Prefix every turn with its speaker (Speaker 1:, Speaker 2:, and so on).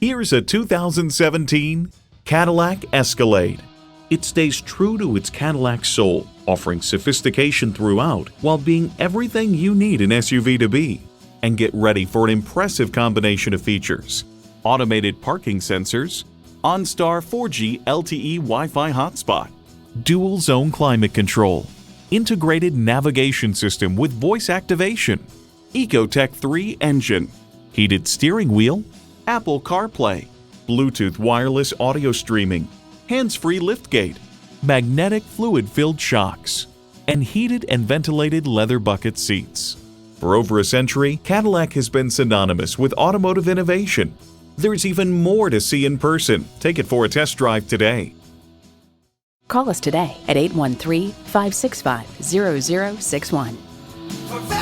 Speaker 1: Here's a 2017 Cadillac Escalade. It stays true to its Cadillac soul, offering sophistication throughout while being everything you need an SUV to be. And get ready for an impressive combination of features: automated parking sensors, OnStar 4G LTE Wi-Fi hotspot, dual zone climate control, integrated navigation system with voice activation, Ecotec 3 engine, heated steering wheel, Apple CarPlay, Bluetooth wireless audio streaming, hands-free liftgate, magnetic fluid-filled shocks, and heated and ventilated leather bucket seats. For over a century, Cadillac has been synonymous with automotive innovation. There's even more to see in person. Take it for a test drive today.
Speaker 2: Call us today at 813-565-0061.